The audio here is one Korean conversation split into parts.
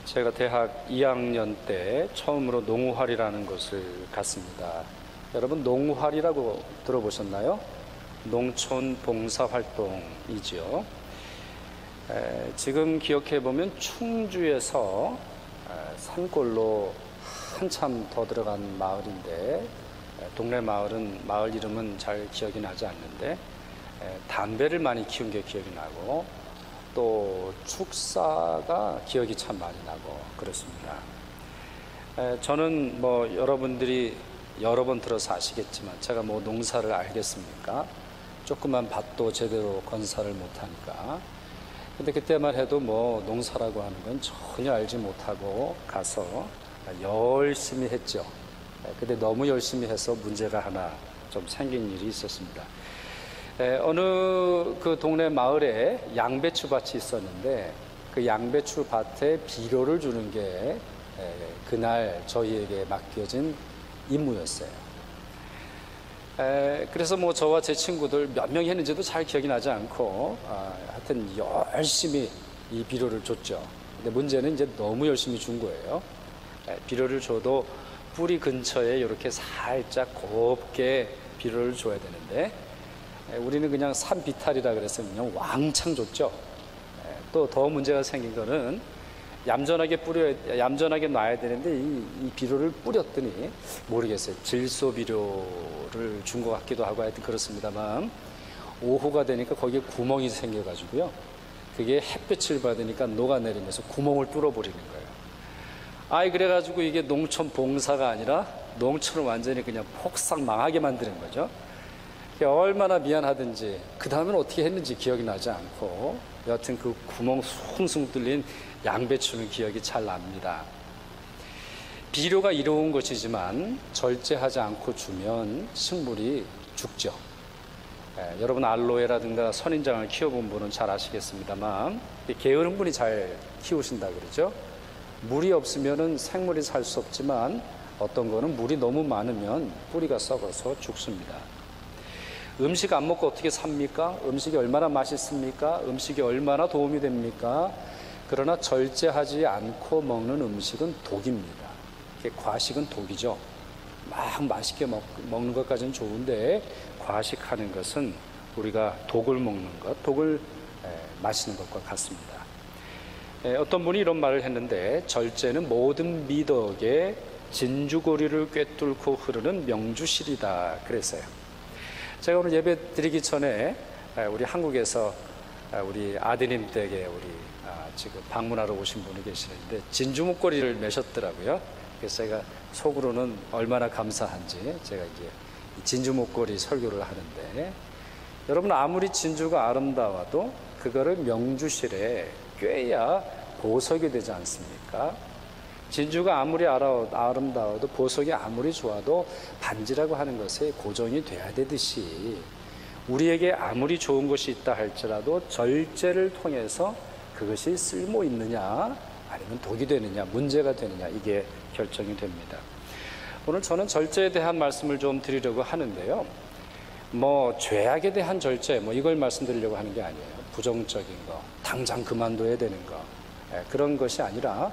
제가 대학 2학년 때 처음으로 농활이라는 곳을 갔습니다. 여러분, 농활이라고 들어보셨나요? 농촌 봉사활동이지요. 지금 기억해보면 충주에서 산골로 한참 더 들어간 마을인데, 동네 마을 이름은 잘 기억이 나지 않는데, 담배를 많이 키운 게 기억이 나고, 또 축사가 기억이 참 많이 나고 그렇습니다. 저는 여러분들이 여러 번 들어서 아시겠지만 제가 농사를 알겠습니까? 조그만 밭도 제대로 건사를 못하니까. 근데 그때만 해도 농사라고 하는 건 전혀 알지 못하고 가서 열심히 했죠. 근데 너무 열심히 해서 문제가 하나 좀 생긴 일이 있었습니다. 어느 그 동네 마을에 양배추 밭이 있었는데, 그 양배추 밭에 비료를 주는 게 그날 저희에게 맡겨진 임무였어요. 그래서 저와 제 친구들 몇 명이 했는지도 잘 기억이 나지 않고, 하여튼 열심히 이 비료를 줬죠. 근데 문제는 이제 너무 열심히 준 거예요. 비료를 줘도 뿌리 근처에 이렇게 살짝 곱게 비료를 줘야 되는데, 우리는 그냥 산비탈이라 그래서 그냥 왕창 줬죠. 또 더 문제가 생긴 거는 얌전하게 놔야 되는데 이 비료를 뿌렸더니 모르겠어요. 질소 비료를 준 것 같기도 하고 하여튼 그렇습니다만, 오후가 되니까 거기에 구멍이 생겨가지고요. 그게 햇볕을 받으니까 녹아내리면서 구멍을 뚫어버리는 거예요. 그래가지고 이게 농촌 봉사가 아니라 농촌을 완전히 그냥 폭삭 망하게 만드는 거죠. 얼마나 미안하든지 그 다음엔 어떻게 했는지 기억이 나지 않고, 여하튼 그 구멍 숭숭 뚫린 양배추는 기억이 잘 납니다. 비료가 이로운 것이지만 절제하지 않고 주면 식물이 죽죠. 여러분, 알로에라든가 선인장을 키워본 분은 잘 아시겠습니다만, 게으른 분이 잘 키우신다 그러죠. 물이 없으면 생물이 살 수 없지만 어떤 거는 물이 너무 많으면 뿌리가 썩어서 죽습니다. 음식 안 먹고 어떻게 삽니까? 음식이 얼마나 맛있습니까? 음식이 얼마나 도움이 됩니까? 그러나 절제하지 않고 먹는 음식은 독입니다. 과식은 독이죠. 막 맛있게 먹는 것까지는 좋은데, 과식하는 것은 우리가 독을 먹는 것, 독을 마시는 것과 같습니다. 어떤 분이 이런 말을 했는데, 절제는 모든 미덕에 진주고리를 꿰뚫고 흐르는 명주실이다 그랬어요. 제가 오늘 예배 드리기 전에 우리 한국에서 우리 아드님 댁에 지금 방문하러 오신 분이 계시는데 진주 목걸이를 매셨더라고요. 그래서 제가 속으로는 얼마나 감사한지 제가 이제 진주 목걸이 설교를 하는데, 여러분, 아무리 진주가 아름다워도 그거를 명주실에 꿰야 보석이 되지 않습니까? 진주가 아무리 아름다워도 보석이 아무리 좋아도 반지라고 하는 것에 고정이 돼야 되듯이, 우리에게 아무리 좋은 것이 있다 할지라도 절제를 통해서 그것이 쓸모 있느냐 아니면 독이 되느냐, 문제가 되느냐, 이게 결정이 됩니다. 오늘 저는 절제에 대한 말씀을 좀 드리려고 하는데요. 죄악에 대한 절제 이걸 말씀드리려고 하는 게 아니에요. 부정적인 거, 당장 그만둬야 되는 거, 그런 것이 아니라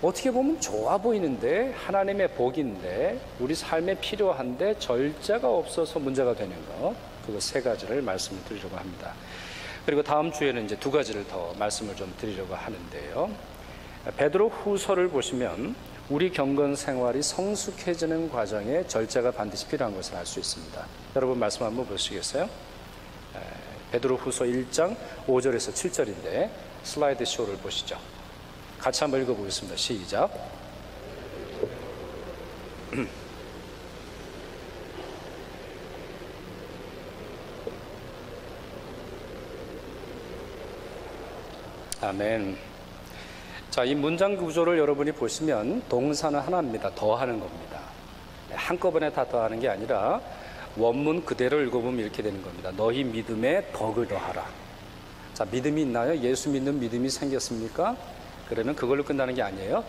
어떻게 보면 좋아 보이는데 하나님의 복인데 우리 삶에 필요한데 절제가 없어서 문제가 되는 거, 그거 세 가지를 말씀을 드리려고 합니다. 그리고 다음 주에는 이제 두 가지를 더 말씀을 좀 드리려고 하는데요. 베드로 후서를 보시면 우리 경건 생활이 성숙해지는 과정에 절제가 반드시 필요한 것을 알 수 있습니다. 여러분, 말씀 한번 보시겠어요? 베드로 후서 1장 5절에서 7절인데 슬라이드 쇼를 보시죠. 같이 한번 읽어보겠습니다. 시작. 아멘. 자, 이 문장 구조를 여러분이 보시면 동사는 하나입니다. 더하는 겁니다. 한꺼번에 다 더하는 게 아니라 원문 그대로 읽어보면 이렇게 되는 겁니다. 너희 믿음에 덕을 더하라. 자, 믿음이 있나요? 예수 믿는 믿음이 생겼습니까? 그러면 그걸로 끝나는 게 아니에요.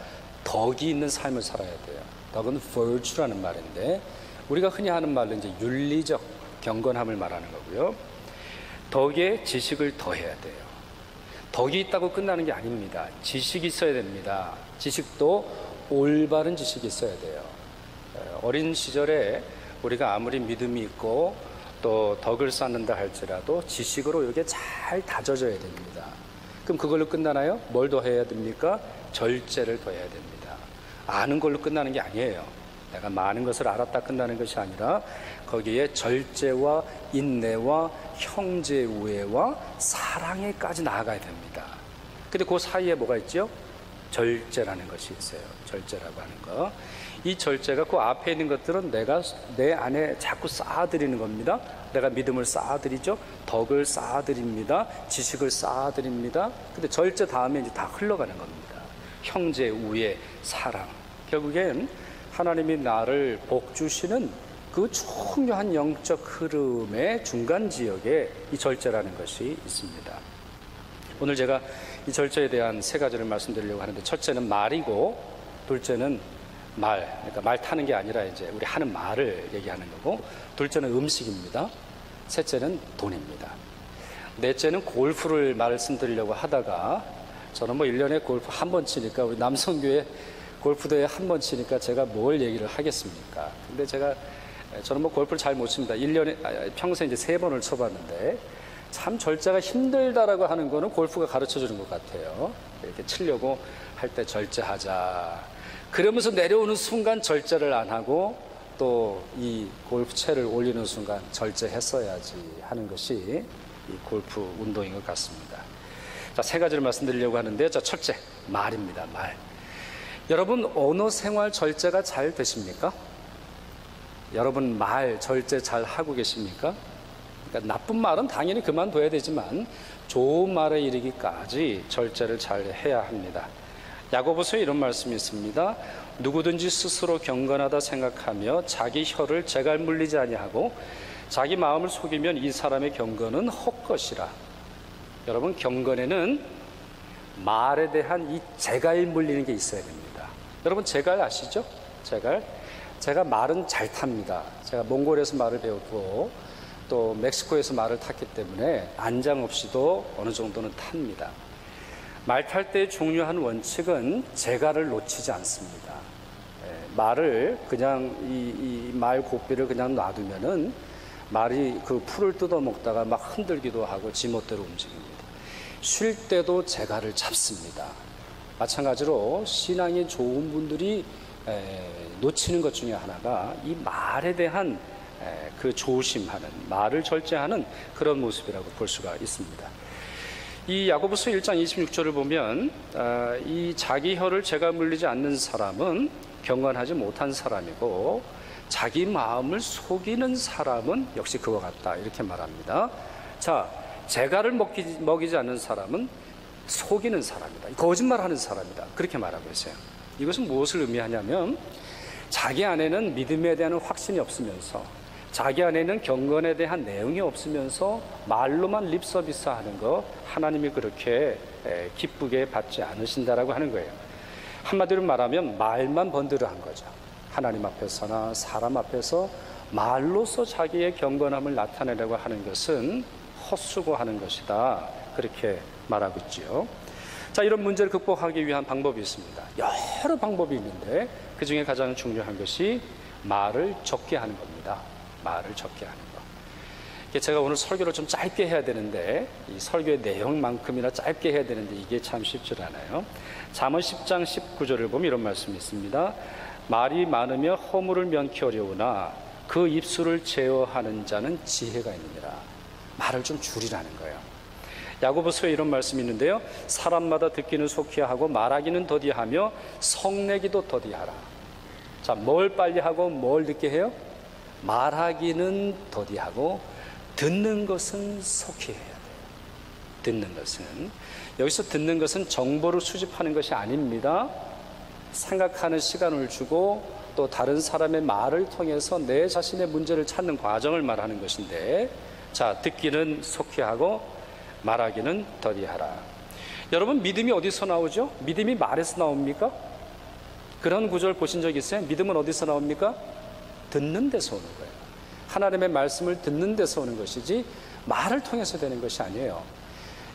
덕이 있는 삶을 살아야 돼요. 덕은 virtue라는 말인데, 우리가 흔히 하는 말로 이제 윤리적 경건함을 말하는 거고요. 덕에 지식을 더해야 돼요. 덕이 있다고 끝나는 게 아닙니다. 지식이 있어야 됩니다. 지식도 올바른 지식이 있어야 돼요. 어린 시절에 우리가 아무리 믿음이 있고 또 덕을 쌓는다 할지라도 지식으로 이게 잘 다져져야 됩니다. 그럼 그걸로 끝나나요? 뭘 더 해야 됩니까? 절제를 더 해야 됩니다. 아는 걸로 끝나는 게 아니에요. 내가 많은 것을 알았다 끝나는 것이 아니라 거기에 절제와 인내와 형제 우애와 사랑에까지 나아가야 됩니다. 근데 그 사이에 뭐가 있죠? 절제라는 것이 있어요. 절제라고 하는 거. 이 절제가 그 앞에 있는 것들은 내가 내 안에 자꾸 쌓아드리는 겁니다. 내가 믿음을 쌓아드리죠. 덕을 쌓아드립니다. 지식을 쌓아드립니다. 근데 절제 다음에 이제 다 흘러가는 겁니다. 형제 우애 사랑. 결국엔 하나님이 나를 복 주시는 그 중요한 영적 흐름의 중간 지역에 이 절제라는 것이 있습니다. 오늘 제가 이 절제에 대한 세 가지를 말씀드리려고 하는데, 첫째는 말이고, 둘째는 그러니까 말 타는 게 아니라 이제 우리 하는 말을 얘기하는 거고, 둘째는 음식입니다. 셋째는 돈입니다. 넷째는 골프를 말씀드리려고 하다가, 저는 뭐 1년에 골프 한 번 치니까, 우리 남성교회 골프대회 한 번 치니까 제가 뭘 얘기를 하겠습니까? 근데 저는 뭐 골프를 잘 못 칩니다. 1년에, 평생 이제 3번을 쳐봤는데, 참 절제가 힘들다라고 하는 거는 골프가 가르쳐 주는 것 같아요. 이렇게 치려고 할 때 절제하자. 그러면서 내려오는 순간 절제를 안 하고 또 이 골프채를 올리는 순간 절제했어야지 하는 것이 이 골프 운동인 것 같습니다. 자, 세 가지를 말씀드리려고 하는데, 자, 첫째, 말입니다. 말. 여러분, 언어 생활 절제가 잘 되십니까? 여러분, 말 절제 잘 하고 계십니까? 그러니까 나쁜 말은 당연히 그만둬야 되지만 좋은 말에 이르기까지 절제를 잘 해야 합니다. 야고보서에 이런 말씀이 있습니다. 누구든지 스스로 경건하다 생각하며 자기 혀를 재갈 물리지 아니하고 자기 마음을 속이면 이 사람의 경건은 헛것이라. 여러분, 경건에는 말에 대한 이 재갈 물리는 게 있어야 됩니다. 여러분, 재갈 아시죠? 제가 말은 잘 탑니다. 제가 몽골에서 말을 배웠고 또 멕시코에서 말을 탔기 때문에 안장 없이도 어느 정도는 탑니다. 말 탈 때 중요한 원칙은 재갈을 놓치지 않습니다. 말을 그냥 이 말 고삐를 그냥 놔두면은 말이 그 풀을 뜯어먹다가 막 흔들기도 하고 지멋대로 움직입니다. 쉴 때도 재갈을 잡습니다. 마찬가지로 신앙이 좋은 분들이 놓치는 것 중에 하나가 이 말에 대한 그 조심하는, 말을 절제하는 그런 모습이라고 볼 수가 있습니다. 이 야고보서 1장 26절을 보면 이 자기 혀를 재가 물리지 않는 사람은 경건하지 못한 사람이고 자기 마음을 속이는 사람은 역시 그와 같다, 이렇게 말합니다. 자, 재갈을 먹이지 않는 사람은 속이는 사람이다, 거짓말하는 사람이다, 그렇게 말하고 있어요. 이것은 무엇을 의미하냐면 자기 안에는 믿음에 대한 확신이 없으면서 자기 안에는 경건에 대한 내용이 없으면서 말로만 립서비스 하는 거 하나님이 그렇게 기쁘게 받지 않으신다라고 하는 거예요. 한마디로 말하면 말만 번들어한 거죠. 하나님 앞에서나 사람 앞에서 말로서 자기의 경건함을 나타내려고 하는 것은 헛수고하는 것이다, 그렇게 말하고 있지요. 자, 이런 문제를 극복하기 위한 방법이 있습니다. 여러 방법이 있는데 그 중에 가장 중요한 것이 말을 적게 하는 겁니다. 말을 적게 하는 거. 제가 오늘 설교를 좀 짧게 해야 되는데 이 설교의 내용만큼이나 짧게 해야 되는데 이게 참 쉽지 않아요. 잠언 10장 19절을 보면 이런 말씀이 있습니다. 말이 많으며 허물을 면키 어려우나 그 입술을 제어하는 자는 지혜가 있느니라. 말을 좀 줄이라는 거예요. 야고보서에 이런 말씀이 있는데요. 사람마다 듣기는 속히 하고 말하기는 더디하며 성내기도 더디하라. 자, 뭘 빨리 하고 뭘 늦게 해요? 말하기는 더디하고 듣는 것은 속히 해야 돼요. 듣는 것은, 여기서 듣는 것은 정보를 수집하는 것이 아닙니다. 생각하는 시간을 주고 또 다른 사람의 말을 통해서 내 자신의 문제를 찾는 과정을 말하는 것인데, 자, 듣기는 속히 하고 말하기는 더디하라. 여러분, 믿음이 어디서 나오죠? 믿음이 말에서 나옵니까? 그런 구절 보신 적 있어요? 믿음은 어디서 나옵니까? 듣는 데서 오는 거예요. 하나님의 말씀을 듣는 데서 오는 것이지 말을 통해서 되는 것이 아니에요.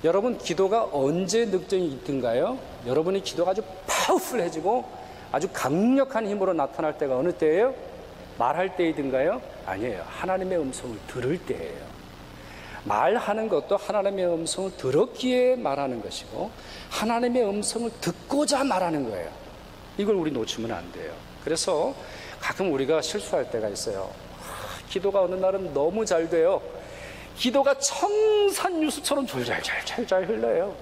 여러분, 기도가 언제 늑증이 있든가요? 여러분의 기도가 아주 파워풀해지고 아주 강력한 힘으로 나타날 때가 어느 때예요? 말할 때이든가요? 아니에요. 하나님의 음성을 들을 때예요. 말하는 것도 하나님의 음성을 들었기에 말하는 것이고 하나님의 음성을 듣고자 말하는 거예요. 이걸 우리 놓치면 안 돼요. 그래서 가끔 우리가 실수할 때가 있어요. 기도가 어느 날은 너무 잘 돼요. 기도가 청산유수처럼 졸잘졸잘 흘러요.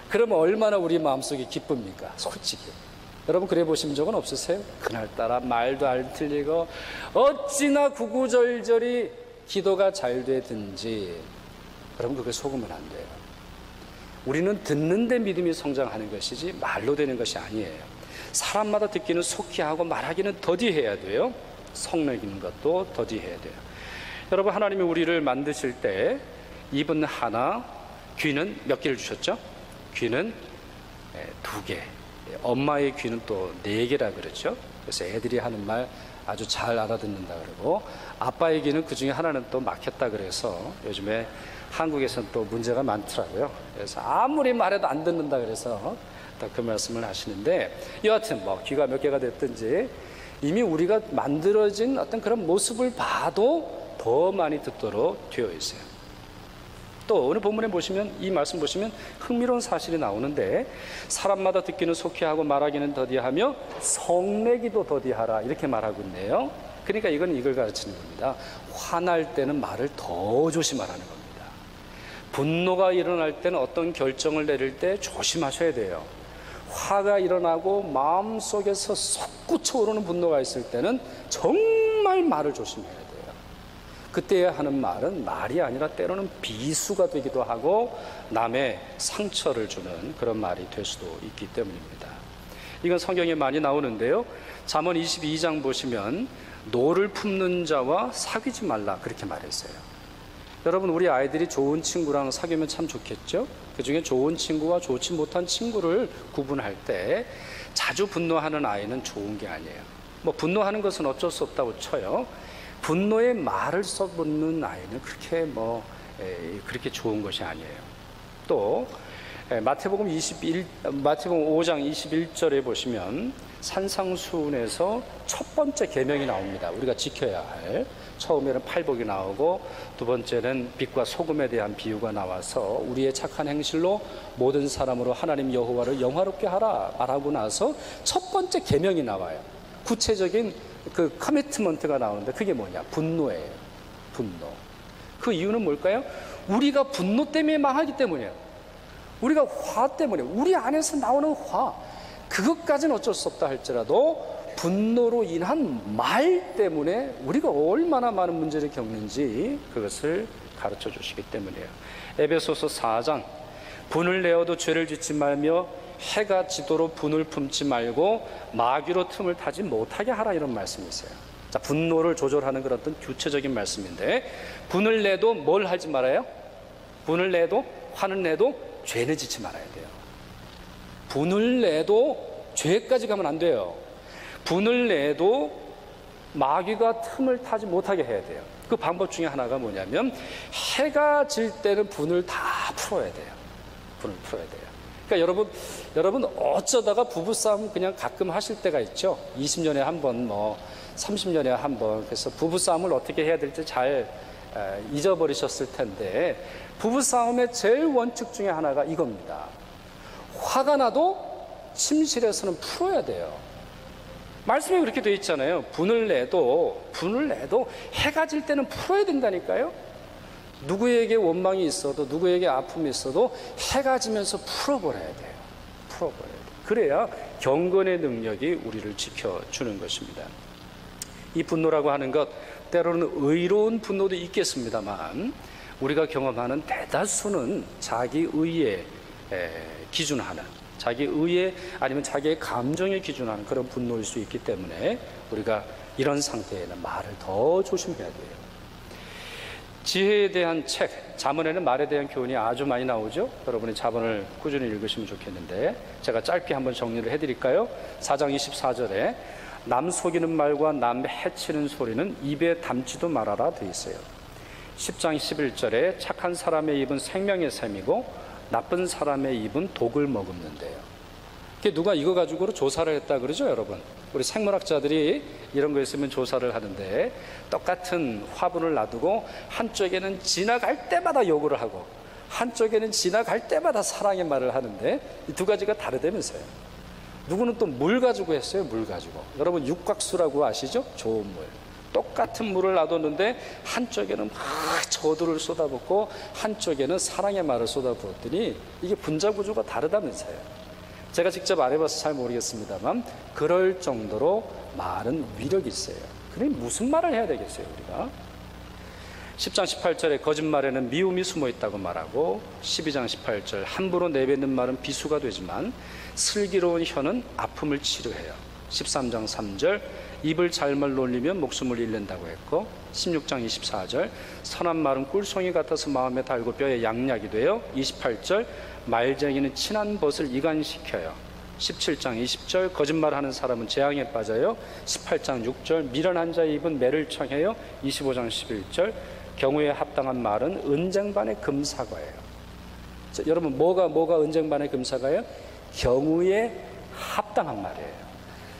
그러면 얼마나 우리 마음속이 기쁩니까? 솔직히. 여러분 그래 보신 적은 없으세요? 그날따라 말도 안 틀리고 어찌나 구구절절이 기도가 잘 되든지, 여러분 그게 속으면 안 돼요. 우리는 듣는 데 믿음이 성장하는 것이지 말로 되는 것이 아니에요. 사람마다 듣기는 속히 하고 말하기는 더디해야 돼요. 성내기는 것도 더디해야 돼요. 여러분, 하나님이 우리를 만드실 때 입은 하나, 귀는 몇 개를 주셨죠? 귀는 2개, 엄마의 귀는 또 4개라 그러죠. 그래서 애들이 하는 말 아주 잘 알아듣는다 그러고, 아빠의 귀는 그 중에 하나는 또 막혔다 그래서 요즘에 한국에서는 또 문제가 많더라고요. 그래서 아무리 말해도 안 듣는다 그래서 또 그 말씀을 하시는데, 여하튼 뭐 귀가 몇 개가 됐든지 이미 우리가 만들어진 어떤 그런 모습을 봐도 더 많이 듣도록 되어 있어요. 또 오늘 본문에 보시면, 이 말씀 보시면 흥미로운 사실이 나오는데, 사람마다 듣기는 속히 하고 말하기는 더디하며 성내기도 더디하라, 이렇게 말하고 있네요. 그러니까 이건 이걸 가르치는 겁니다. 화날 때는 말을 더 조심하라는 겁니다. 분노가 일어날 때는 어떤 결정을 내릴 때 조심하셔야 돼요. 화가 일어나고 마음속에서 솟구쳐 오르는 분노가 있을 때는 정말 말을 조심해야 돼요. 그때 하는 말은 말이 아니라 때로는 비수가 되기도 하고 남의 상처를 주는 그런 말이 될 수도 있기 때문입니다. 이건 성경에 많이 나오는데요. 잠언 22장 보시면 노를 품는 자와 사귀지 말라, 그렇게 말했어요. 여러분, 우리 아이들이 좋은 친구랑 사귀면 참 좋겠죠? 그 중에 좋은 친구와 좋지 못한 친구를 구분할 때 자주 분노하는 아이는 좋은 게 아니에요. 뭐 분노하는 것은 어쩔 수 없다고 쳐요. 분노의 말을 써붙는 아이는 그렇게 좋은 것이 아니에요. 또 마태복음 5장 21절에 보시면 산상수훈에서 첫 번째 계명이 나옵니다. 우리가 지켜야 할. 처음에는 팔복이 나오고 두 번째는 빛과 소금에 대한 비유가 나와서 우리의 착한 행실로 모든 사람으로 하나님 여호와를 영화롭게 하라 말하고 나서 첫 번째 계명이 나와요. 구체적인 그 커미트먼트가 나오는데 그게 뭐냐? 분노예요. 분노. 그 이유는 뭘까요? 우리가 분노 때문에 망하기 때문이에요. 우리가 화 때문에, 우리 안에서 나오는 화, 그것까지는 어쩔 수 없다 할지라도 분노로 인한 말 때문에 우리가 얼마나 많은 문제를 겪는지 그것을 가르쳐 주시기 때문이에요. 에베소서 4장, 분을 내어도 죄를 짓지 말며 해가 지도록 분을 품지 말고 마귀로 틈을 타지 못하게 하라, 이런 말씀이 있어요. 자, 분노를 조절하는 그런 어떤 구체적인 말씀인데, 분을 내도 뭘 하지 말아요? 분을 내도, 화는 내도 죄는 짓지 말아야 돼요. 분을 내도 죄까지 가면 안 돼요. 분을 내도 마귀가 틈을 타지 못하게 해야 돼요. 그 방법 중에 하나가 뭐냐면 해가 질 때는 분을 다 풀어야 돼요. 분을 풀어야 돼요. 그러니까 여러분 어쩌다가 부부싸움 그냥 가끔 하실 때가 있죠. 20년에 한 번, 30년에 한 번. 그래서 부부싸움을 어떻게 해야 될지 잘 잊어버리셨을 텐데, 부부싸움의 제일 원칙 중에 하나가 이겁니다. 화가 나도 침실에서는 풀어야 돼요. 말씀이 그렇게 되어 있잖아요. 분을 내도 해가 질 때는 풀어야 된다니까요. 누구에게 원망이 있어도, 누구에게 아픔이 있어도 해가 지면서 풀어버려야 돼요. 풀어버려야 돼요. 그래야 경건의 능력이 우리를 지켜주는 것입니다. 이 분노라고 하는 것, 때로는 의로운 분노도 있겠습니다만 우리가 경험하는 대다수는 자기 의에 기준하는, 자기 의에 아니면 자기의 감정에 기준하는 그런 분노일 수 있기 때문에 우리가 이런 상태에는 말을 더 조심해야 돼요. 지혜에 대한 책, 잠언에는 말에 대한 교훈이 아주 많이 나오죠. 여러분이 잠언을 꾸준히 읽으시면 좋겠는데 제가 짧게 한번 정리를 해드릴까요? 4장 24절에 남 속이는 말과 남 해치는 소리는 입에 담지도 말아라 되어 있어요. 10장 11절에 착한 사람의 입은 생명의 샘이고 나쁜 사람의 입은 독을 머금는데요. 누가 이거 가지고 조사를 했다 그러죠, 여러분? 우리 생물학자들이 이런 거 있으면 조사를 하는데, 똑같은 화분을 놔두고 한쪽에는 지나갈 때마다 욕을 하고 한쪽에는 지나갈 때마다 사랑의 말을 하는데, 이 두 가지가 다르다면서요. 누구는 또 물 가지고 했어요. 물 가지고. 여러분 육각수라고 아시죠? 좋은 물. 똑같은 물을 놔뒀는데 한쪽에는 막 저주를 쏟아붓고 한쪽에는 사랑의 말을 쏟아부었더니 이게 분자 구조가 다르다면서요. 제가 직접 안 해봐서 잘 모르겠습니다만 그럴 정도로 말은 위력이 있어요. 그럼 무슨 말을 해야 되겠어요, 우리가? 10장 18절에 거짓말에는 미움이 숨어 있다고 말하고, 12장 18절 함부로 내뱉는 말은 비수가 되지만 슬기로운 혀는 아픔을 치료해요. 13장 3절 입을 잘못 놀리면 목숨을 잃는다고 했고, 16장 24절 선한 말은 꿀송이 같아서 마음에 달고 뼈에 양약이 돼요. 28절 말쟁이는 친한 벗을 이간시켜요. 17장 20절 거짓말하는 사람은 재앙에 빠져요. 18장 6절 미련한 자의 입은 매를 청해요. 25장 11절 경우에 합당한 말은 은쟁반의 금사과예요. 자, 여러분 뭐가 은쟁반의 금사과예요? 경우에 합당한 말이에요.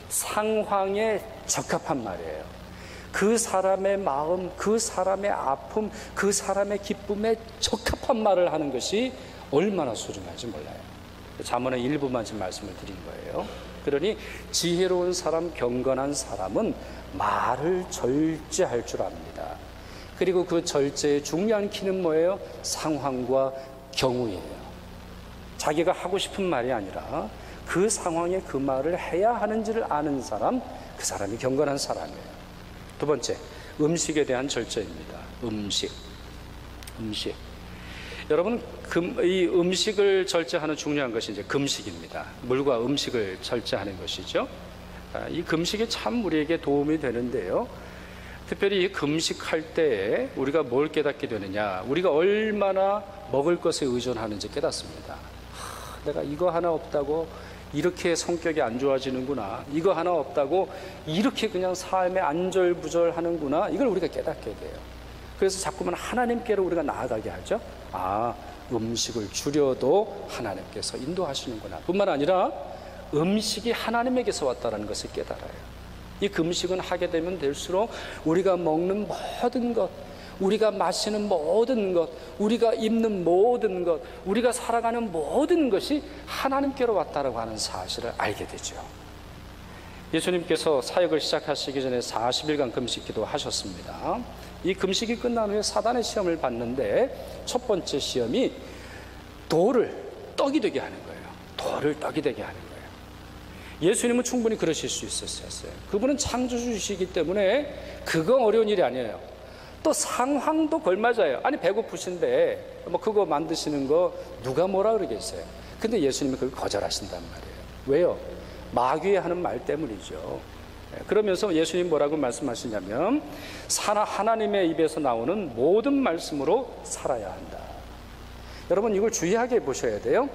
상황에 적합한 말이에요. 그 사람의 마음, 그 사람의 아픔, 그 사람의 기쁨에 적합한 말을 하는 것이 얼마나 소중한지 몰라요. 잠언의 일부만 지금 말씀을 드린 거예요. 그러니 지혜로운 사람, 경건한 사람은 말을 절제할 줄 압니다. 그리고 그 절제의 중요한 키는 뭐예요? 상황과 경우예요. 자기가 하고 싶은 말이 아니라 그 상황에 그 말을 해야 하는지를 아는 사람, 그 사람이 경건한 사람이에요. 두 번째, 음식에 대한 절제입니다. 음식. 여러분, 이 음식을 절제하는 중요한 것이 이제 금식입니다. 물과 음식을 절제하는 것이죠. 이 금식이 참 우리에게 도움이 되는데요. 특별히 이 금식할 때에 우리가 뭘 깨닫게 되느냐, 우리가 얼마나 먹을 것에 의존하는지 깨닫습니다. 내가 이거 하나 없다고 이렇게 성격이 안 좋아지는구나, 이거 하나 없다고 이렇게 그냥 삶에 안절부절하는구나, 이걸 우리가 깨닫게 돼요. 그래서 자꾸만 하나님께로 우리가 나아가게 하죠. 음식을 줄여도 하나님께서 인도하시는구나. 뿐만 아니라 음식이 하나님에게서 왔다는 것을 깨달아요. 이 금식은 하게 되면 될수록 우리가 먹는 모든 것, 우리가 마시는 모든 것, 우리가 입는 모든 것, 우리가 살아가는 모든 것이 하나님께로 왔다라고 하는 사실을 알게 되죠. 예수님께서 사역을 시작하시기 전에 40일간 금식 기도하셨습니다. 이 금식이 끝난 후에 사단의 시험을 받는데 첫 번째 시험이 돌을 떡이 되게 하는 거예요. 돌을 떡이 되게 하는 거예요. 예수님은 충분히 그러실 수 있었어요. 그분은 창조주시기 때문에 그거 어려운 일이 아니에요. 또 상황도 걸맞아요. 아니 배고프신데 뭐 그거 만드시는 거 누가 뭐라 그러겠어요. 근데 예수님은 그걸 거절하신단 말이에요. 왜요? 마귀의 하는 말 때문이죠. 그러면서 예수님 뭐라고 말씀하시냐면 하나님의 입에서 나오는 모든 말씀으로 살아야 한다. 여러분 이걸 주의하게 보셔야 돼요.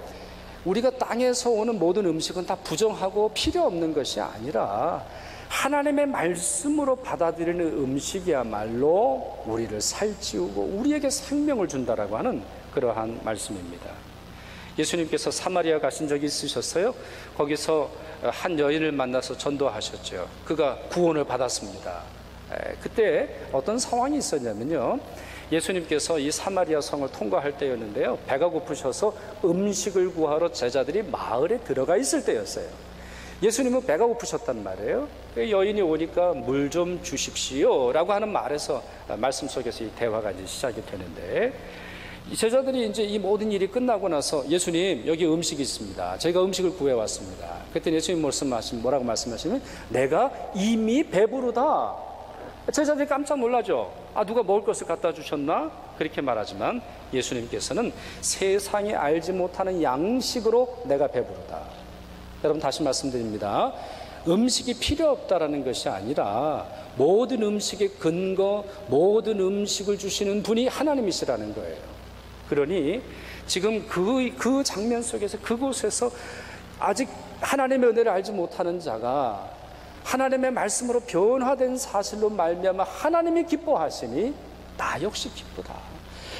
우리가 땅에서 오는 모든 음식은 다 부정하고 필요 없는 것이 아니라 하나님의 말씀으로 받아들이는 음식이야말로 우리를 살찌우고 우리에게 생명을 준다라고 하는 그러한 말씀입니다. 예수님께서 사마리아 가신 적이 있으셨어요? 거기서 한 여인을 만나서 전도하셨죠. 그가 구원을 받았습니다. 그때 어떤 상황이 있었냐면요, 예수님께서 이 사마리아 성을 통과할 때였는데요, 배가 고프셔서 음식을 구하러 제자들이 마을에 들어가 있을 때였어요. 예수님은 배가 고프셨단 말이에요. 여인이 오니까 물 좀 주십시오 라고 하는 말씀 속에서 이 대화가 이제 시작이 되는데, 이 제자들이 이제 이 모든 일이 끝나고 나서 예수님 여기 음식이 있습니다. 저희가 음식을 구해왔습니다. 그때 예수님 뭐라고 말씀하시면 내가 이미 배부르다. 제자들이 깜짝 놀라죠. 누가 먹을 것을 갖다 주셨나? 그렇게 말하지만 예수님께서는 세상이 알지 못하는 양식으로 내가 배부르다. 여러분 다시 말씀드립니다. 음식이 필요 없다라는 것이 아니라 모든 음식의 근거, 모든 음식을 주시는 분이 하나님이시라는 거예요. 그러니 지금 그 장면 속에서 그곳에서 아직 하나님의 은혜를 알지 못하는 자가 하나님의 말씀으로 변화된 사실로 말미암아 하나님이 기뻐하시니 나 역시 기쁘다.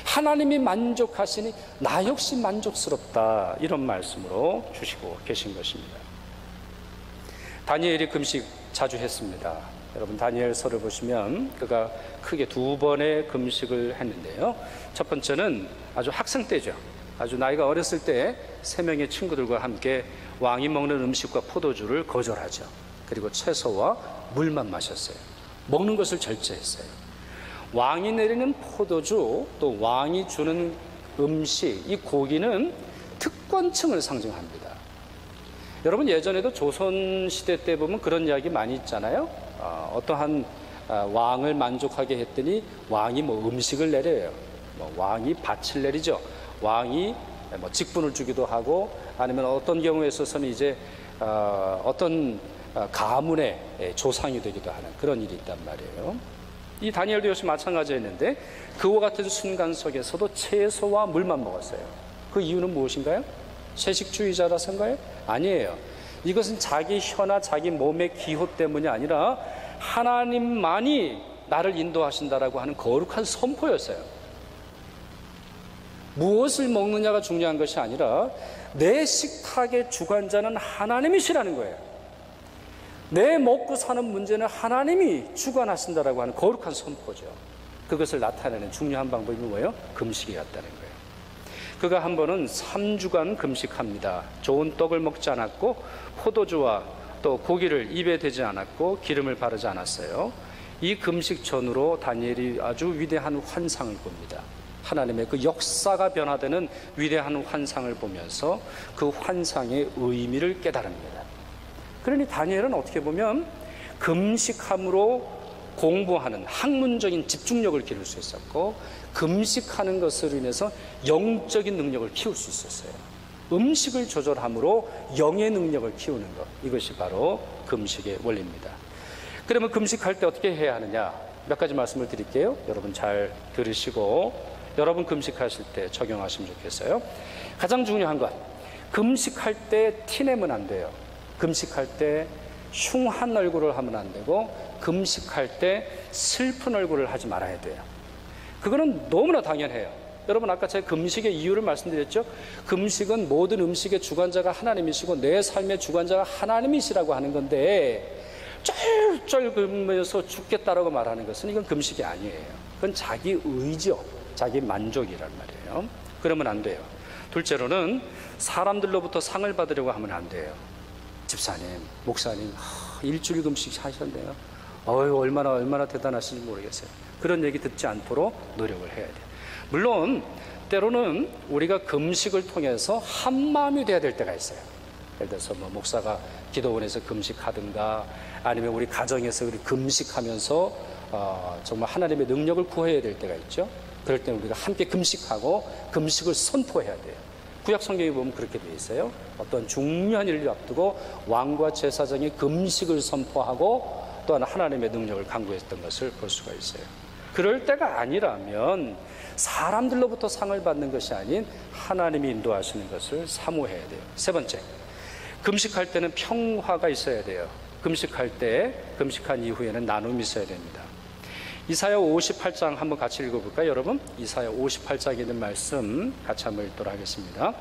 하나님이 만족하시니 나 역시 만족스럽다, 이런 말씀으로 주시고 계신 것입니다. 다니엘이 금식 자주 했습니다. 여러분 다니엘서를 보시면 그가 크게 2번의 금식을 했는데요. 첫 번째는 아주 학생 때죠. 아주 나이가 어렸을 때 3명의 친구들과 함께 왕이 먹는 음식과 포도주를 거절하죠. 그리고 채소와 물만 마셨어요. 먹는 것을 절제했어요. 왕이 내리는 포도주, 또 왕이 주는 음식, 이 고기는 특권층을 상징합니다. 여러분 예전에도 조선시대 때 보면 그런 이야기 많이 있잖아요. 어떠한 왕을 만족하게 했더니 왕이 뭐 음식을 내려요. 왕이 밭을 내리죠. 왕이 직분을 주기도 하고, 아니면 어떤 경우에 있어서는 이제 어떤 가문의 조상이 되기도 하는 그런 일이 있단 말이에요. 이 다니엘도 역시 마찬가지였는데 그와 같은 순간 속에서도 채소와 물만 먹었어요. 그 이유는 무엇인가요? 채식주의자라서인가요? 아니에요. 이것은 자기 혀나 자기 몸의 기호 때문이 아니라 하나님만이 나를 인도하신다라고 하는 거룩한 선포였어요. 무엇을 먹느냐가 중요한 것이 아니라 내 식탁의 주관자는 하나님이시라는 거예요. 내 먹고 사는 문제는 하나님이 주관하신다라고 하는 거룩한 선포죠. 그것을 나타내는 중요한 방법이 뭐예요? 금식이었다는 거예요. 그가 한 번은 3주간 금식합니다. 좋은 떡을 먹지 않았고 포도주와 또 고기를 입에 대지 않았고 기름을 바르지 않았어요. 이 금식 전후로 다니엘이 아주 위대한 환상을 봅니다. 하나님의 그 역사가 변화되는 위대한 환상을 보면서 그 환상의 의미를 깨달습니다. 그러니 다니엘은 어떻게 보면 금식함으로 공부하는 학문적인 집중력을 기를 수 있었고, 금식하는 것으로 인해서 영적인 능력을 키울 수 있었어요. 음식을 조절함으로 영의 능력을 키우는 것, 이것이 바로 금식의 원리입니다. 그러면 금식할 때 어떻게 해야 하느냐, 몇 가지 말씀을 드릴게요. 여러분 잘 들으시고 여러분 금식하실 때 적용하시면 좋겠어요. 가장 중요한 것, 금식할 때 티내면 안 돼요. 금식할 때 흉한 얼굴을 하면 안 되고, 금식할 때 슬픈 얼굴을 하지 말아야 돼요. 그거는 너무나 당연해요. 여러분 아까 제가 금식의 이유를 말씀드렸죠. 금식은 모든 음식의 주관자가 하나님이시고 내 삶의 주관자가 하나님이시라고 하는 건데, 쩔쩔 굶으면서 죽겠다라고 말하는 것은 이건 금식이 아니에요. 그건 자기 의지요, 자기 만족이란 말이에요. 그러면 안 돼요. 둘째로는 사람들로부터 상을 받으려고 하면 안 돼요. 집사님, 목사님, 일주일 금식 하셨네요. 얼마나 대단하신지 모르겠어요. 그런 얘기 듣지 않도록 노력을 해야 돼요. 물론 때로는 우리가 금식을 통해서 한마음이 돼야 될 때가 있어요. 예를 들어서 목사가 기도원에서 금식하든가, 아니면 우리 가정에서 우리 금식하면서 정말 하나님의 능력을 구해야 될 때가 있죠. 그럴 때는 우리가 함께 금식하고 금식을 선포해야 돼요. 구약 성경에 보면 그렇게 되어 있어요. 어떤 중요한 일을 앞두고 왕과 제사장이 금식을 선포하고 또한 하나님의 능력을 강구했던 것을 볼 수가 있어요. 그럴 때가 아니라면 사람들로부터 상을 받는 것이 아닌 하나님이 인도하시는 것을 사모해야 돼요. 세 번째, 금식할 때는 평화가 있어야 돼요. 금식한 이후에는 나눔이 있어야 됩니다. 이사야 58장 한번 같이 읽어볼까요, 여러분? 이사야 58장에 있는 말씀 같이 한번 읽도록 하겠습니다.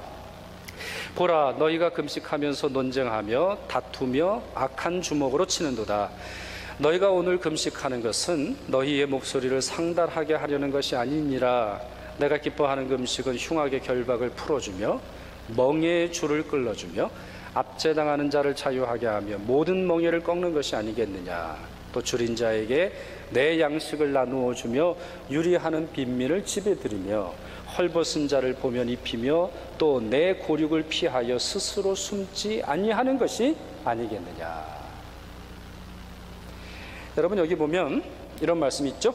보라, 너희가 금식하면서 논쟁하며 다투며 악한 주먹으로 치는도다. 너희가 오늘 금식하는 것은 너희의 목소리를 상달하게 하려는 것이 아니니라. 내가 기뻐하는 금식은 흉악의 결박을 풀어주며 멍에의 줄을 끌어주며 압제당하는 자를 자유하게 하며 모든 멍에를 꺾는 것이 아니겠느냐. 또 줄인 자에게 내 양식을 나누어 주며 유리하는 빈민을 집에 들이며 헐벗은 자를 보면 입히며 또 내 고륙을 피하여 스스로 숨지 아니하는 것이 아니겠느냐. 여러분 여기 보면 이런 말씀이 있죠.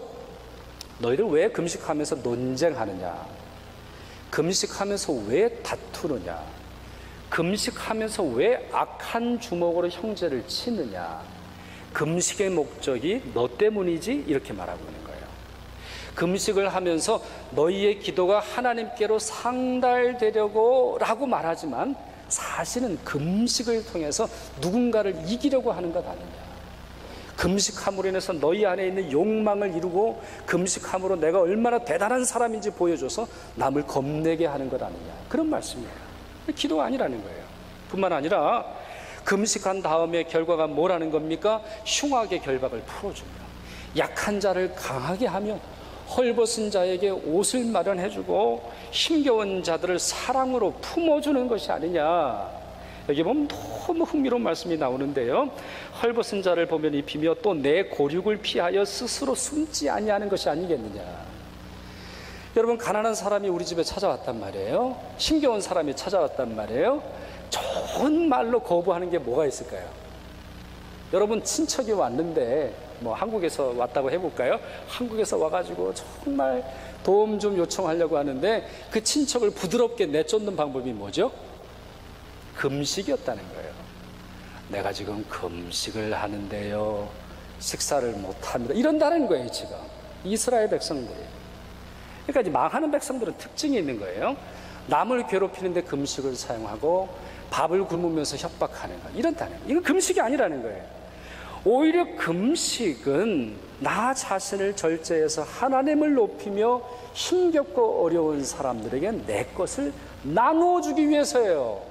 너희들 왜 금식하면서 논쟁하느냐, 금식하면서 왜 다투느냐, 금식하면서 왜 악한 주먹으로 형제를 치느냐. 금식의 목적이 너 때문이지, 이렇게 말하고 있는 거예요. 금식을 하면서 너희의 기도가 하나님께로 상달되려고 라고 말하지만 사실은 금식을 통해서 누군가를 이기려고 하는 것 아니냐. 금식함으로 인해서 너희 안에 있는 욕망을 이루고 금식함으로 내가 얼마나 대단한 사람인지 보여줘서 남을 겁내게 하는 것 아니냐, 그런 말씀이에요. 기도가 아니라는 거예요. 뿐만 아니라 금식한 다음에 결과가 뭐라는 겁니까? 흉악의 결박을 풀어줍니다. 약한 자를 강하게 하며 헐벗은 자에게 옷을 마련해주고 힘겨운 자들을 사랑으로 품어주는 것이 아니냐. 여기 보면 너무 흥미로운 말씀이 나오는데요, 헐벗은 자를 보면 입히며 또 내 고륙을 피하여 스스로 숨지 아니하는 것이 아니겠느냐. 여러분, 가난한 사람이 우리 집에 찾아왔단 말이에요. 힘겨운 사람이 찾아왔단 말이에요. 좋은 말로 거부하는 게 뭐가 있을까요? 여러분, 친척이 왔는데 뭐 한국에서 왔다고 해볼까요? 한국에서 와가지고 정말 도움 좀 요청하려고 하는데 그 친척을 부드럽게 내쫓는 방법이 뭐죠? 금식이었다는 거예요. 내가 지금 금식을 하는데요, 식사를 못합니다, 이런다는 거예요. 지금 이스라엘 백성들이. 그러니까 이제 망하는 백성들은 특징이 있는 거예요. 남을 괴롭히는데 금식을 사용하고 밥을 굶으면서 협박하는 거, 이런다는 거예요. 이건 금식이 아니라는 거예요. 오히려 금식은 나 자신을 절제해서 하나님을 높이며 힘겹고 어려운 사람들에게 내 것을 나누어 주기 위해서예요.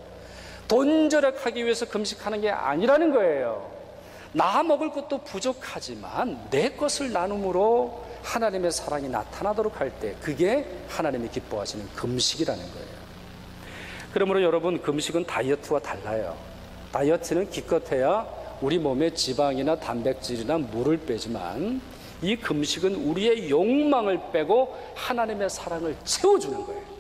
돈 절약하기 위해서 금식하는 게 아니라는 거예요. 나 먹을 것도 부족하지만 내 것을 나눔으로 하나님의 사랑이 나타나도록 할 때, 그게 하나님이 기뻐하시는 금식이라는 거예요. 그러므로 여러분, 금식은 다이어트와 달라요. 다이어트는 기껏해야 우리 몸에 지방이나 단백질이나 물을 빼지만, 이 금식은 우리의 욕망을 빼고 하나님의 사랑을 채워주는 거예요.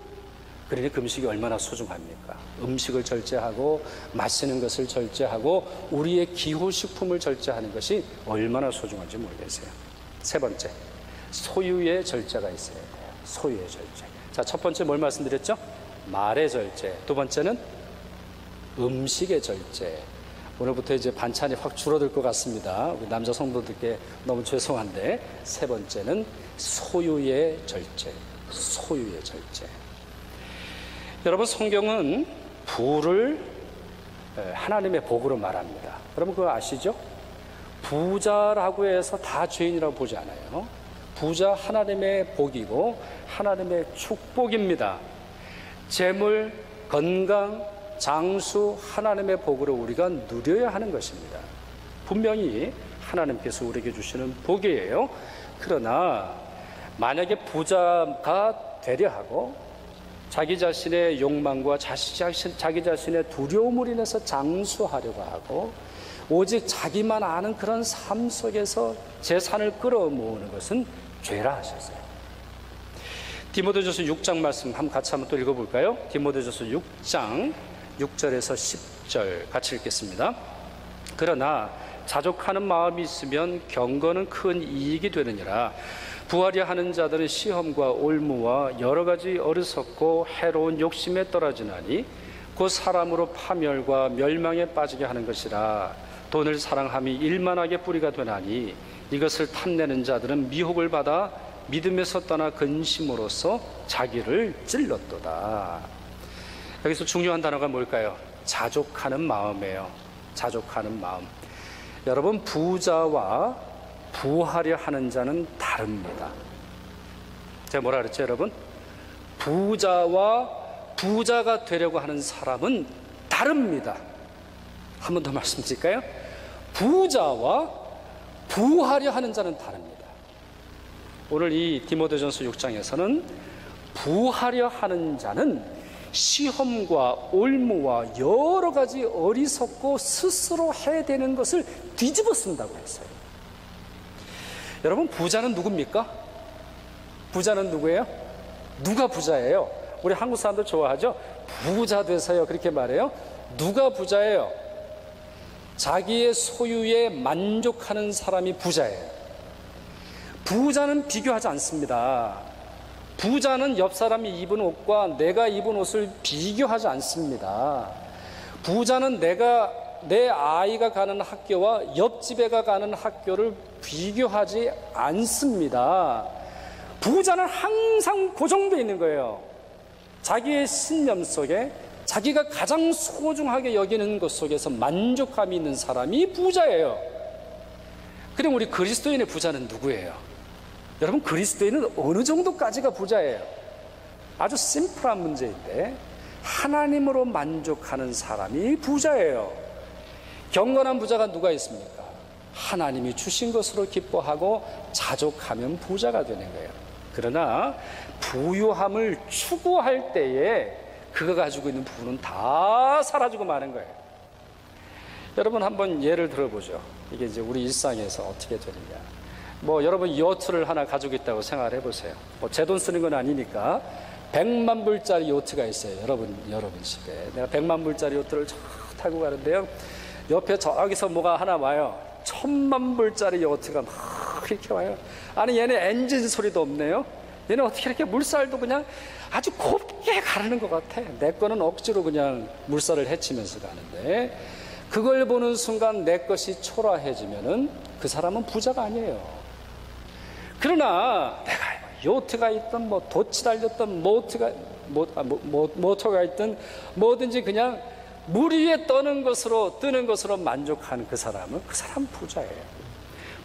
그러니 금식이 얼마나 소중합니까? 음식을 절제하고 마시는 것을 절제하고 우리의 기호식품을 절제하는 것이 얼마나 소중한지 모르겠어요. 세 번째, 소유의 절제가 있어야 돼요. 소유의 절제. 자, 첫 번째 뭘 말씀드렸죠? 말의 절제. 두 번째는 음식의 절제. 오늘부터 이제 반찬이 확 줄어들 것 같습니다. 우리 남자 성도들께 너무 죄송한데, 세 번째는 소유의 절제. 소유의 절제. 여러분, 성경은 부를 하나님의 복으로 말합니다. 여러분 그거 아시죠? 부자라고 해서 다 죄인이라고 보지 않아요. 부자 하나님의 복이고 하나님의 축복입니다. 재물, 건강, 장수, 하나님의 복으로 우리가 누려야 하는 것입니다. 분명히 하나님께서 우리에게 주시는 복이에요. 그러나 만약에 부자가 되려 하고 자기 자신의 욕망과 자기 자신의 두려움을 인해서 장수하려고 하고 오직 자기만 아는 그런 삶 속에서 재산을 끌어모으는 것은 죄라 하셨어요. 디모데전서 6장 말씀 같이 한번 또 읽어볼까요? 디모데전서 6장 6절에서 10절 같이 읽겠습니다. 그러나 자족하는 마음이 있으면 경건은 큰 이익이 되느니라. 부하려 하는 자들은 시험과 올무와 여러 가지 어리석고 해로운 욕심에 떨어지나니 곧 사람으로 파멸과 멸망에 빠지게 하는 것이라. 돈을 사랑함이 일만하게 뿌리가 되나니 이것을 탐내는 자들은 미혹을 받아 믿음에서 떠나 근심으로써 자기를 찔렀도다. 여기서 중요한 단어가 뭘까요? 자족하는 마음이에요. 자족하는 마음. 여러분, 부자와 부하려 하는 자는 다릅니다. 제가 뭐라 그랬죠, 여러분? 부자와 부자가 되려고 하는 사람은 다릅니다. 한 번 더 말씀드릴까요? 부자와 부하려 하는 자는 다릅니다. 오늘 이 디모데전서 6장에서는 부하려 하는 자는 시험과 올무와 여러 가지 어리석고 스스로 해대는 것을 뒤집어 쓴다고 했어요. 여러분, 부자는 누굽니까? 부자는 누구예요? 누가 부자예요? 우리 한국 사람들 좋아하죠? 부자 되세요, 그렇게 말해요. 누가 부자예요? 자기의 소유에 만족하는 사람이 부자예요. 부자는 비교하지 않습니다. 부자는 옆 사람이 입은 옷과 내가 입은 옷을 비교하지 않습니다. 부자는 내 아이가 가는 학교와 옆집애가 가는 학교를 비교하지 않습니다. 부자는 항상 고정되어 있는 거예요. 자기의 신념 속에 자기가 가장 소중하게 여기는 것 속에서 만족감이 있는 사람이 부자예요. 그럼 우리 그리스도인의 부자는 누구예요? 여러분, 그리스도인은 어느 정도까지가 부자예요? 아주 심플한 문제인데 하나님으로 만족하는 사람이 부자예요. 경건한 부자가 누가 있습니까? 하나님이 주신 것으로 기뻐하고 자족하면 부자가 되는 거예요. 그러나 부유함을 추구할 때에 그가 가지고 있는 부분은 다 사라지고 마는 거예요. 여러분, 한번 예를 들어보죠. 이게 이제 우리 일상에서 어떻게 되느냐. 여러분 요트를 하나 가지고 있다고 생각을 해보세요. 제 돈 쓰는 건 아니니까 100만 불짜리 요트가 있어요. 여러분 집에. 내가 100만 불짜리 요트를 타고 가는데요. 옆에 저기서 뭐가 하나 와요. 1000만 불짜리 요트가 막 이렇게 와요. 아니, 얘네 엔진 소리도 없네요. 얘는 어떻게 이렇게 물살도 그냥 아주 곱게 가르는 것 같아. 내 거는 억지로 그냥 물살을 헤치면서 가는데, 그걸 보는 순간 내 것이 초라해지면은 그 사람은 부자가 아니에요. 그러나 내가 요트가 있든 돛이 달렸든 모터가 있든 뭐든지 그냥 물 위에 뜨는 것으로 만족하는 그 사람은 부자예요.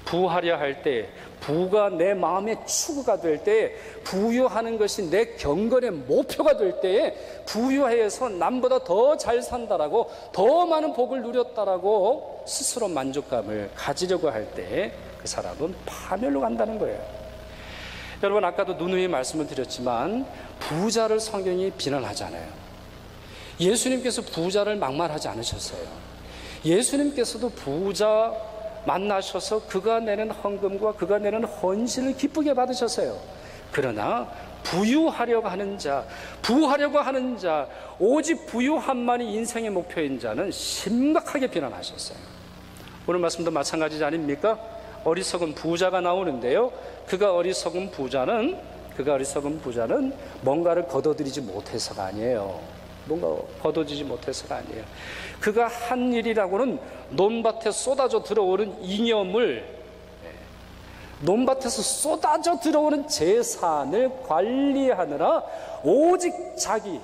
부하려 할 때, 부가 내 마음의 추구가 될 때, 부유하는 것이 내 경건의 목표가 될 때에, 부유해서 남보다 더 잘 산다라고, 더 많은 복을 누렸다라고 스스로 만족감을 가지려고 할 때 그 사람은 파멸로 간다는 거예요. 여러분, 아까도 누누이 말씀을 드렸지만 부자를 성경이 비난하잖아요. 예수님께서 부자를 막말하지 않으셨어요. 예수님께서도 부자 만나셔서 그가 내는 헌금과 그가 내는 헌신을 기쁘게 받으셨어요. 그러나 부유하려고 하는 자, 오직 부유함만이 인생의 목표인 자는 심각하게 비난하셨어요. 오늘 말씀도 마찬가지지 아닙니까? 어리석은 부자가 나오는데요. 그가 어리석은 부자는 뭔가를 거둬들이지 못해서가 아니에요. 그가 한 일이라고는 논밭에 쏟아져 들어오는 잉여물, 논밭에서 쏟아져 들어오는 재산을 관리하느라 오직 자신,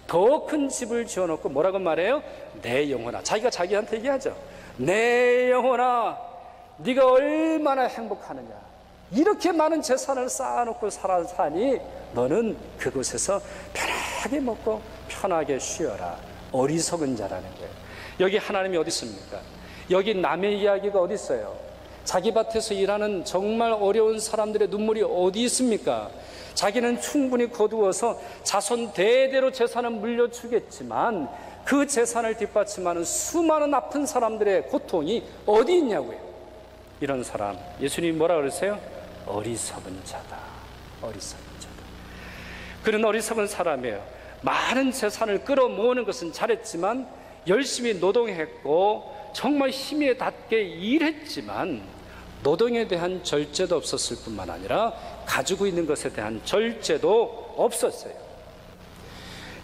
더 큰 집을 지어놓고 뭐라고 말해요? 내 영혼아. 자기가 자기한테 얘기하죠. 내 영혼아, 네가 얼마나 행복하느냐. 이렇게 많은 재산을 쌓아놓고 살아사니 너는 그곳에서 편하게 먹고 편하게 쉬어라. 어리석은 자라는 거예요. 여기 하나님이 어디 있습니까? 여기 남의 이야기가 어디 있어요? 자기 밭에서 일하는 정말 어려운 사람들의 눈물이 어디 있습니까? 자기는 충분히 거두어서 자손 대대로 재산을 물려주겠지만 그 재산을 뒷받침하는 수많은 아픈 사람들의 고통이 어디 있냐고요. 이런 사람, 예수님이 뭐라 그러세요? 어리석은 자다. 그런 어리석은 사람이에요. 많은 재산을 끌어모으는 것은 잘했지만, 열심히 노동했고 정말 힘에 닿게 일했지만 노동에 대한 절제도 없었을 뿐만 아니라 가지고 있는 것에 대한 절제도 없었어요.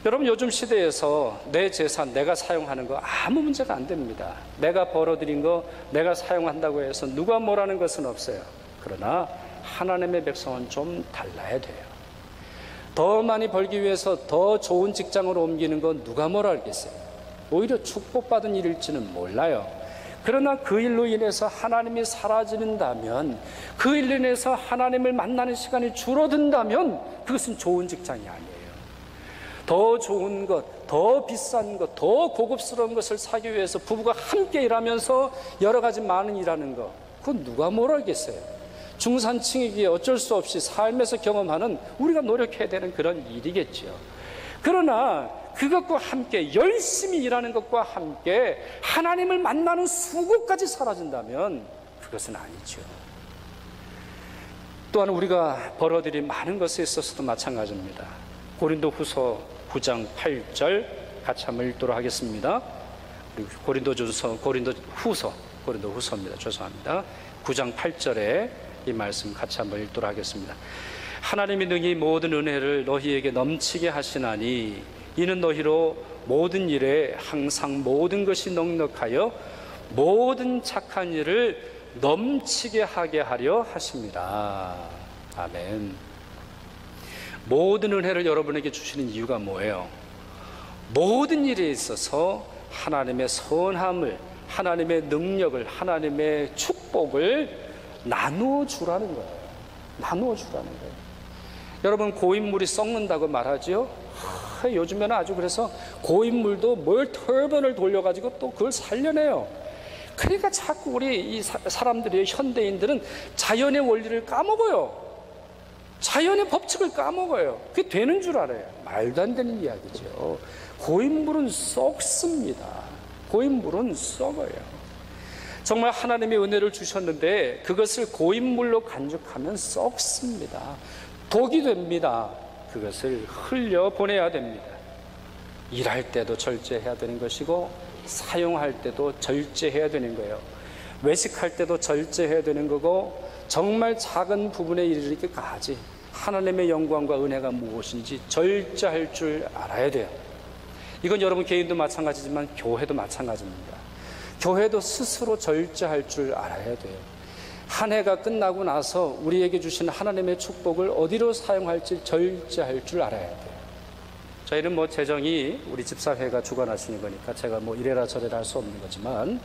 여러분, 요즘 시대에서 내 재산 내가 사용하는 거 아무 문제가 안 됩니다. 내가 벌어들인 거 내가 사용한다고 해서 누가 뭐라는 것은 없어요. 그러나 하나님의 백성은 좀 달라야 돼요. 더 많이 벌기 위해서 더 좋은 직장으로 옮기는 건 누가 뭐라 하겠어요. 오히려 축복받은 일일지는 몰라요. 그러나 그 일로 인해서 하나님이 사라진다면, 그 일로 인해서 하나님을 만나는 시간이 줄어든다면 그것은 좋은 직장이 아니에요. 더 좋은 것, 더 비싼 것, 더 고급스러운 것을 사기 위해서 부부가 함께 일하면서 여러 가지 많은 일하는 것, 그건 누가 뭐라 하겠어요. 중산층이기에 어쩔 수 없이 삶에서 경험하는, 우리가 노력해야 되는 그런 일이겠죠. 그러나 그것과 함께, 열심히 일하는 것과 함께 하나님을 만나는 수고까지 사라진다면 그것은 아니죠. 또한 우리가 벌어들인 많은 것에 있어서도 마찬가지입니다. 고린도후서 9장 8절 같이 한번 읽도록 하겠습니다. 고린도후서입니다. 죄송합니다. 9장 8절에 이 말씀 같이 한번 읽도록 하겠습니다. 하나님이 능히 모든 은혜를 너희에게 넘치게 하시나니 이는 너희로 모든 일에 항상 모든 것이 넉넉하여 모든 착한 일을 넘치게 하게 하려 하십니다. 아멘. 모든 은혜를 여러분에게 주시는 이유가 뭐예요? 모든 일에 있어서 하나님의 선함을, 하나님의 능력을, 하나님의 축복을 나누어 주라는 거예요. 나누어 주라는 거예요. 여러분, 고인물이 썩는다고 말하죠. 요즘에는 아주 그래서 고인물도 뭘 터번을 돌려가지고 또 그걸 살려내요. 그러니까 자꾸 우리 이 사람들이, 현대인들은 자연의 원리를 까먹어요. 자연의 법칙을 까먹어요. 그게 되는 줄 알아요. 말도 안 되는 이야기죠. 고인물은 썩습니다. 고인물은 썩어요. 정말 하나님의 은혜를 주셨는데 그것을 고인물로 간직하면 썩습니다. 독이 됩니다. 그것을 흘려보내야 됩니다. 일할 때도 절제해야 되는 것이고, 사용할 때도 절제해야 되는 거예요. 외식할 때도 절제해야 되는 거고, 정말 작은 부분에 이르기까지 하나님의 영광과 은혜가 무엇인지 절제할 줄 알아야 돼요. 이건 여러분 개인도 마찬가지지만 교회도 마찬가지입니다. 교회도 스스로 절제할 줄 알아야 돼요. 한 해가 끝나고 나서 우리에게 주신 하나님의 축복을 어디로 사용할지 절제할 줄 알아야 돼요. 저희는 재정이 우리 집사회가 주관하시는 거니까 제가 이래라 저래라 할 수 없는 거지만,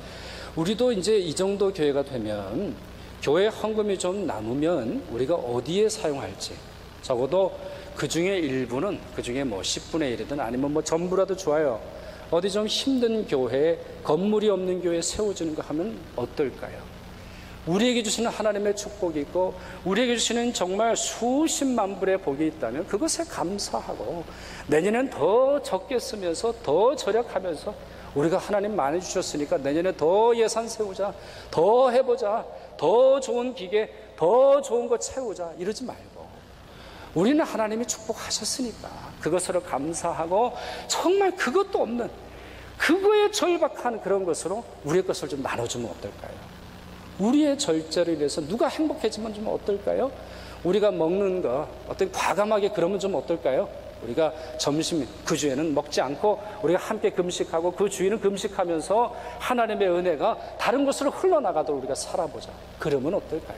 우리도 이제 이 정도 교회가 되면 교회 헌금이 좀 남으면 우리가 어디에 사용할지, 적어도 그 중에 일부는, 그 중에 10분의 1이든 아니면 전부라도 좋아요. 어디 좀 힘든 교회, 건물이 없는 교회 세워주는 거 하면 어떨까요? 우리에게 주시는 하나님의 축복이 있고, 우리에게 주시는 정말 수십만 불의 복이 있다면 그것에 감사하고, 내년엔 더 적게 쓰면서 더 절약하면서, 우리가 하나님 많이 주셨으니까 내년에 더 예산 세우자, 더 해보자, 더 좋은 기계, 더 좋은 거 채우자, 이러지 말고, 우리는 하나님이 축복하셨으니까 그것으로 감사하고, 정말 그것도 없는, 그거에 절박한 그런 것으로 우리의 것을 좀 나눠주면 어떨까요? 우리의 절제로 인해서 누가 행복해지면 좀 어떨까요? 우리가 먹는 거 어떻게 과감하게 그러면 좀 어떨까요? 우리가 점심 그 주에는 먹지 않고 우리가 함께 금식하고 그 주에는 금식하면서 하나님의 은혜가 다른 곳으로 흘러나가도록 우리가 살아보자. 그러면 어떨까요?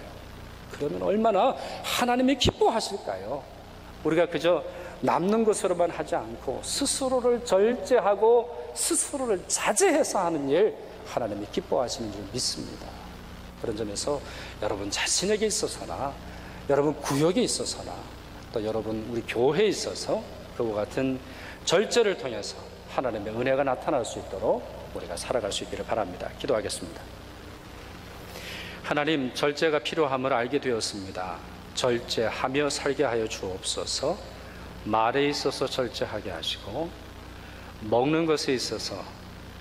그러면 얼마나 하나님이 기뻐하실까요? 우리가 그저 남는 것으로만 하지 않고 스스로를 절제하고 스스로를 자제해서 하는 일, 하나님이 기뻐하시는 줄 믿습니다. 그런 점에서 여러분 자신에게 있어서나, 여러분 구역에 있어서나, 또 여러분 우리 교회에 있어서 그와 같은 절제를 통해서 하나님의 은혜가 나타날 수 있도록 우리가 살아갈 수 있기를 바랍니다. 기도하겠습니다. 하나님, 절제가 필요함을 알게 되었습니다. 절제하며 살게 하여 주옵소서. 말에 있어서 절제하게 하시고, 먹는 것에 있어서,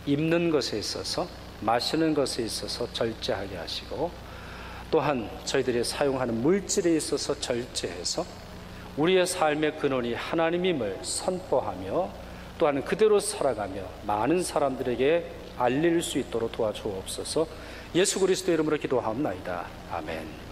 입는 것에 있어서, 마시는 것에 있어서 절제하게 하시고, 또한 저희들이 사용하는 물질에 있어서 절제해서 우리의 삶의 근원이 하나님임을 선포하며, 또한 그대로 살아가며 많은 사람들에게 알릴 수 있도록 도와주옵소서. 예수 그리스도 이름으로 기도하옵나이다. 아멘.